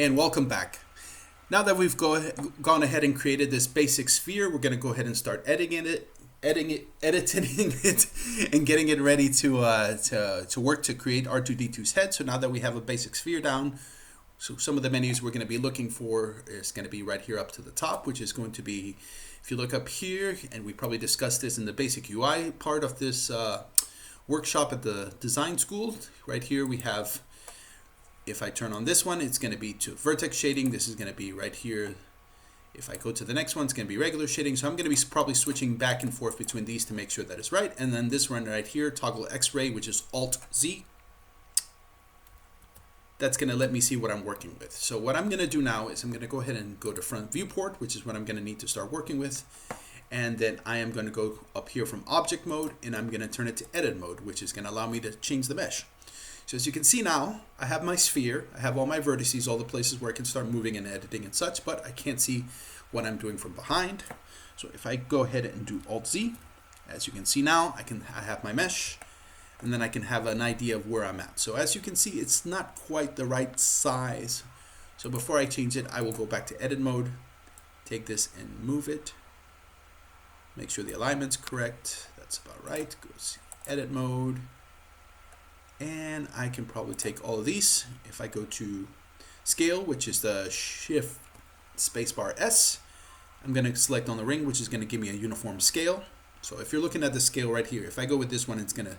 And welcome back. Now that we've gone ahead and created this basic sphere, we're going to go ahead and start editing it, and getting it ready to work to create R2D2's head. So now that we have a basic sphere down, so some of the menus we're going to be looking for is going to be right here up to the top, which is going to be, if you look up here, and we probably discussed this in the basic UI part of this workshop at the design school. Right here we have, if I turn on this one, it's going to be to Vertex Shading. This is going to be right here. If I go to the next one, it's going to be regular shading. So I'm going to be probably switching back and forth between these to make sure that it's right. And then this one right here, toggle X-ray, which is Alt-Z. That's going to let me see what I'm working with. So what I'm going to do now is I'm going to go ahead and go to front viewport, which is what I'm going to need to start working with. And then I am going to go up here from object mode, and I'm going to turn it to edit mode, which is going to allow me to change the mesh. So as you can see now, I have my sphere, I have all my vertices, all the places where I can start moving and editing and such, but I can't see what I'm doing from behind. So if I go ahead and do Alt-Z, as you can see now, I have my mesh, and then I can have an idea of where I'm at. So as you can see, it's not quite the right size. So before I change it, I will go back to edit mode, take this and move it, make sure the alignment's correct. That's about right. Go to edit mode. And I can probably take all of these. If I go to scale, which is the shift spacebar S, I'm going to select on the ring, which is going to give me a uniform scale. So if you're looking at the scale right here, if I go with this one, it's going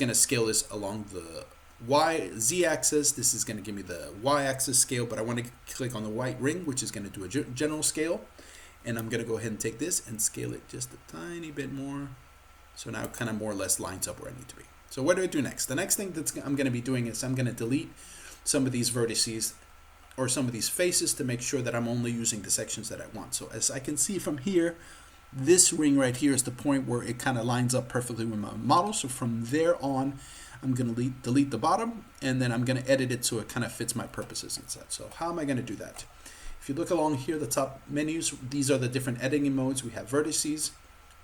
to scale this along the Z axis. This is going to give me the Y axis scale, but I want to click on the white ring, which is going to do a general scale. And I'm going to go ahead and take this and scale it just a tiny bit more. So now it kind of more or less lines up where I need to be. So what do I do next? The next thing that I'm going to be doing is I'm going to delete some of these vertices or some of these faces to make sure that I'm only using the sections that I want. So as I can see from here, this ring right here is the point where it kind of lines up perfectly with my model. So from there on, I'm going to delete the bottom, and then I'm going to edit it so it kind of fits my purposes and such. So how am I going to do that? If you look along here, the top menus, these are the different editing modes. We have vertices,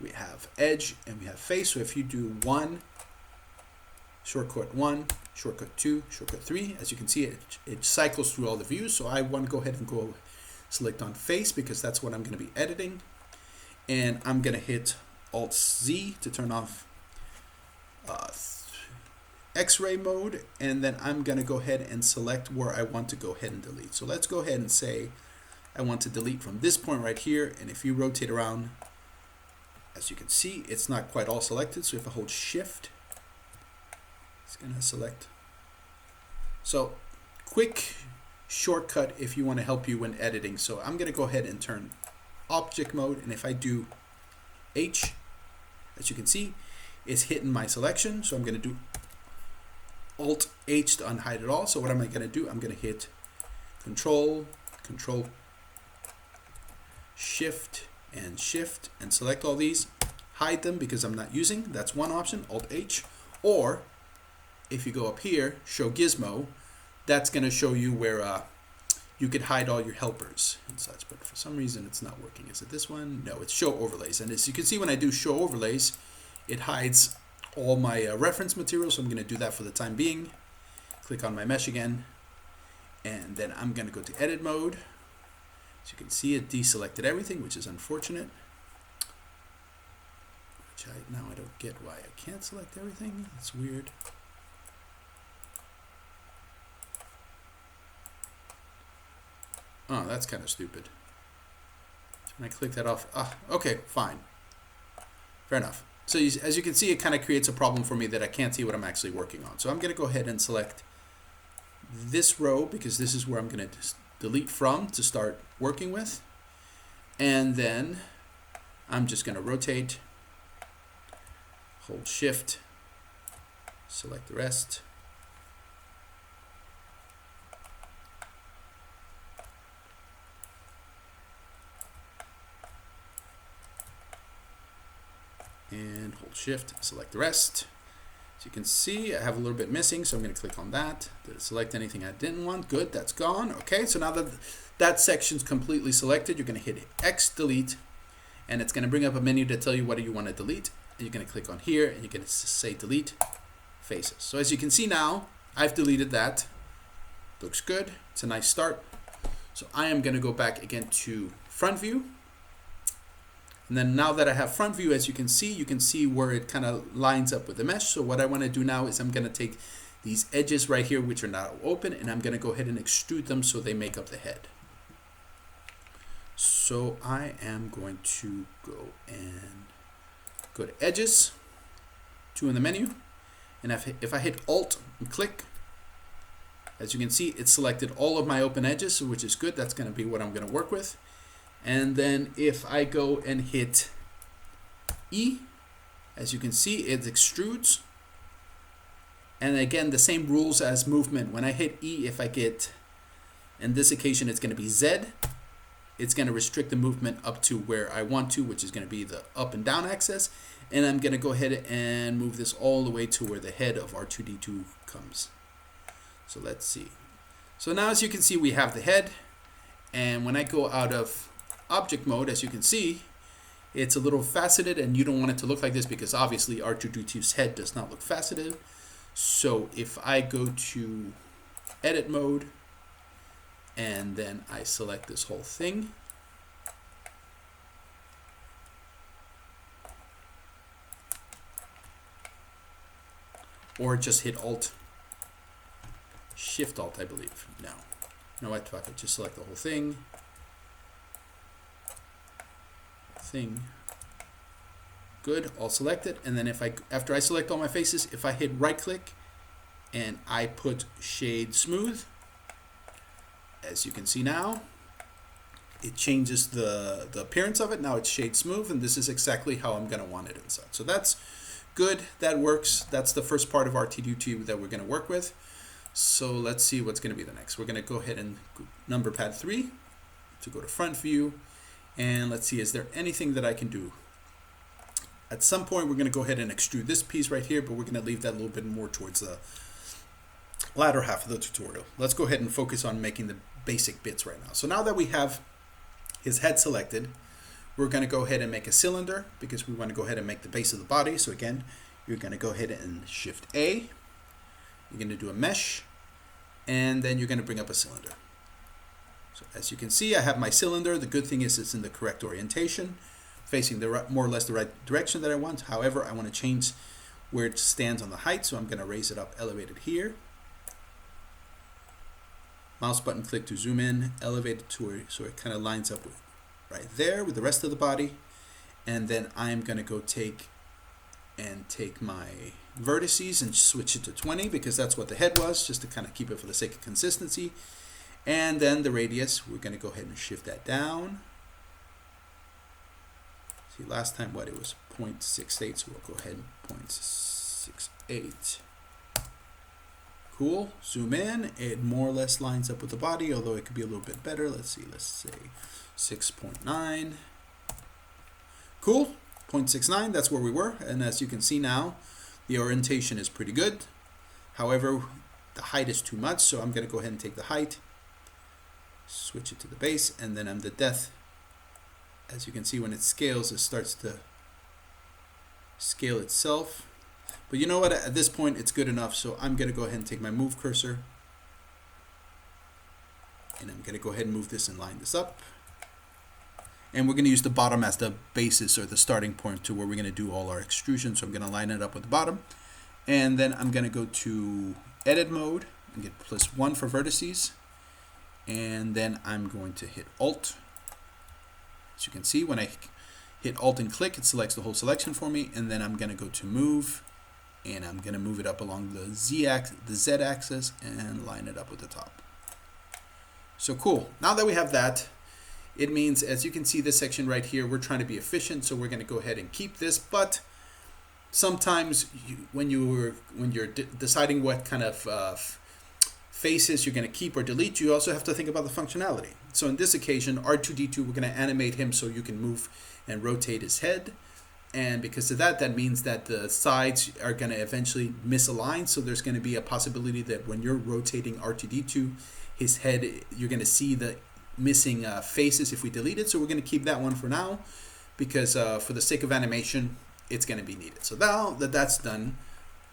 we have edge, and we have face. So if you do shortcut 1, shortcut 2, shortcut 3. As you can see, it cycles through all the views. So I want to go ahead and go select on face because that's what I'm going to be editing. And I'm going to hit Alt-Z to turn off X-ray mode. And then I'm going to go ahead and select where I want to go ahead and delete. So let's go ahead and say I want to delete from this point right here. And if you rotate around, as you can see, it's not quite all selected. So if I hold Shift, it's going to select. So quick shortcut if you want to help you when editing. So I'm going to go ahead and turn object mode, and if I do H, as you can see, it's hitting my selection. So I'm going to do Alt H to unhide it all. So what am I going to do? I'm going to hit Control, Shift, and select all these, hide them because I'm not using. That's one option, Alt H. Or if you go up here, show gizmo, that's going to show you where you could hide all your helpers and such. But for some reason, it's not working. Is it this one? No, it's show overlays. And as you can see, when I do show overlays, it hides all my reference material. So I'm going to do that for the time being. Click on my mesh again. And then I'm going to go to edit mode. As you can see, it deselected everything, which is unfortunate. Now I don't get why I can't select everything. It's weird. Oh, that's kind of stupid. So when I click that off, okay, fine. Fair enough. So as you can see, it kind of creates a problem for me that I can't see what I'm actually working on. So I'm going to go ahead and select this row because this is where I'm going to delete from to start working with. And then I'm just going to rotate, hold Shift, select the rest. And hold Shift, select the rest. As you can see, I have a little bit missing, so I'm going to click on that. Did it select anything I didn't want? Good, that's gone. Okay, so now that that section's completely selected, you're going to hit X delete, and it's going to bring up a menu to tell you what do you want to delete. And you're going to click on here, and you're going to say delete faces. So as you can see now, I've deleted that Looks good. It's a nice start. So I am going to go back again to front view. And then now that I have front view, as you can see where it kind of lines up with the mesh. So what I want to do now is I'm going to take these edges right here, which are now open, and I'm going to go ahead and extrude them so they make up the head. So I am going to go to edges, 2 in the menu, and if I hit Alt and click, as you can see, it selected all of my open edges, which is good. That's going to be what I'm going to work with. And then if I go and hit E, as you can see, it extrudes. And again, the same rules as movement. When I hit E, if I get, in this occasion, it's going to be Z. It's going to restrict the movement up to where I want to, which is going to be the up and down axis. And I'm going to go ahead and move this all the way to where the head of R2D2 comes. So let's see. So now as you can see, we have the head. And when I go out of object mode, as you can see, it's a little faceted, and you don't want it to look like this because obviously R2D2's head does not look faceted. So if I go to edit mode and then I select this whole thing, or just hit Alt, Shift Alt, I believe. No, what? Fuck it. Just select the whole thing. Good. All selected. And then after I select all my faces, if I hit right click and I put shade smooth, as you can see now, it changes the appearance of it. Now it's shade smooth, and this is exactly how I'm going to want it inside. So that's good. That works. That's the first part of R2D2 that we're going to work with. So let's see what's going to be the next. We're going to go ahead and number pad 3 to go to front view. And let's see, is there anything that I can do? At some point, we're going to go ahead and extrude this piece right here, but we're going to leave that a little bit more towards the latter half of the tutorial. Let's go ahead and focus on making the basic bits right now. So now that we have his head selected, we're going to go ahead and make a cylinder because we want to go ahead and make the base of the body. So again, you're going to go ahead and Shift A. You're going to do a mesh, and then you're going to bring up a cylinder. So as you can see, I have my cylinder. The good thing is it's in the correct orientation, facing the more or less the right direction that I want. However, I want to change where it stands on the height, so I'm going to raise it up, elevate it here. Mouse button click to zoom in, elevate it to where, so it kind of lines up with, right there with the rest of the body. And then I'm going to go take my vertices and switch it to 20 because that's what the head was, just to kind of keep it for the sake of consistency. And then the radius, we're going to go ahead and shift that down. See, last time it was 0.68, so we'll go ahead and 0.68. Cool. Zoom in. It more or less lines up with the body, although it could be a little bit better. Let's see. Let's say 6.9. Cool. 0.69. That's where we were. And as you can see now, the orientation is pretty good. However, the height is too much, so I'm going to go ahead and take the height, switch it to the base, and then the depth. As you can see, when it scales, it starts to scale itself. But you know what? At this point, it's good enough. So I'm going to go ahead and take my move cursor, and I'm going to go ahead and move this and line this up. And we're going to use the bottom as the basis or the starting point to where we're going to do all our extrusion. So I'm going to line it up with the bottom. And then I'm going to go to edit mode and get +1 for vertices. And then I'm going to hit Alt. As you can see, when I hit Alt and click, it selects the whole selection for me. And then I'm going to go to move, and I'm going to move it up along the Z axis and line it up with the top. So cool. Now that we have that, it means, as you can see, this section right here, we're trying to be efficient, so we're going to go ahead and keep this. But sometimes when you're deciding what kind of faces you're going to keep or delete, you also have to think about the functionality. So in this occasion, R2D2, we're going to animate him so you can move and rotate his head. And because of that, that means that the sides are going to eventually misalign. So there's going to be a possibility that when you're rotating R2D2, his head, you're going to see the missing faces if we delete it. So we're going to keep that one for now because for the sake of animation, it's going to be needed. So now that that's done,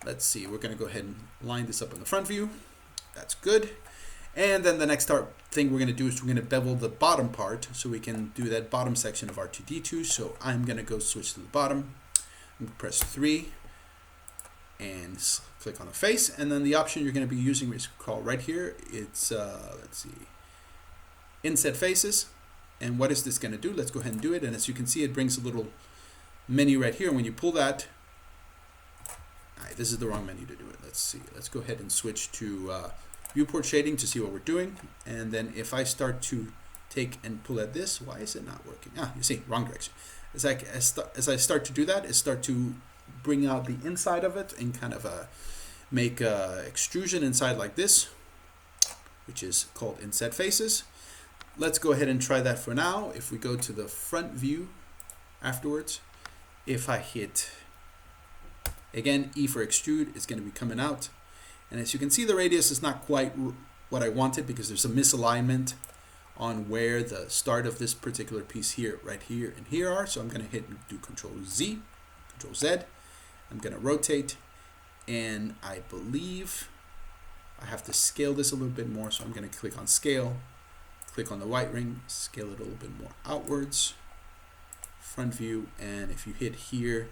let's see, we're going to go ahead and line this up in the front view. That's good. And then the next thing we're going to do is we're going to bevel the bottom part so we can do that bottom section of R2D2. So I'm going to go switch to the bottom. I'm going to press 3 and click on the face. And then the option you're going to be using is called right here. It's, let's see, Inset Faces. And what is this going to do? Let's go ahead and do it. And as you can see, it brings a little menu right here. And when you pull that, all right, this is the wrong menu to do it. Let's see. Let's go ahead and switch to viewport shading to see what we're doing. And then if I start to take and pull at this, why is it not working? Ah, you see, wrong direction. As I start to do that, it start to bring out the inside of it and kind of make extrusion inside like this, which is called Inset Faces. Let's go ahead and try that for now. If we go to the front view afterwards, if I hit, again, E for extrude, it's going to be coming out. And as you can see, the radius is not quite what I wanted because there's a misalignment on where the start of this particular piece here, right here and here are. So I'm going to hit and do Control Z, Control Z. I'm going to rotate, and I believe I have to scale this a little bit more. So I'm going to click on Scale, click on the white ring, scale it a little bit more outwards, front view, and if you hit here,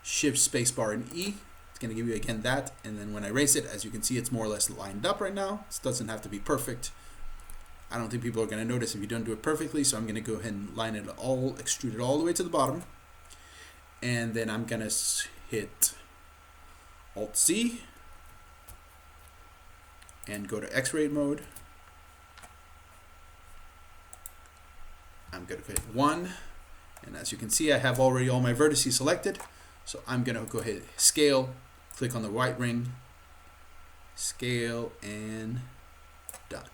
Shift Spacebar and E, it's going to give you again that. And then when I erase it, as you can see, it's more or less lined up right now. This doesn't have to be perfect. I don't think people are going to notice if you don't do it perfectly. So I'm going to go ahead and line it all, extrude it all the way to the bottom. And then I'm going to hit Alt Z and go to X-ray mode. I'm going to hit 1. And as you can see, I have already all my vertices selected. So I'm going to go ahead, scale, click on the white ring, scale, and done.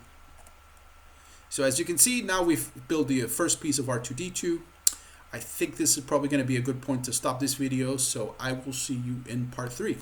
So as you can see, now we've built the first piece of R2D2. I think this is probably going to be a good point to stop this video. So I will see you in part 3.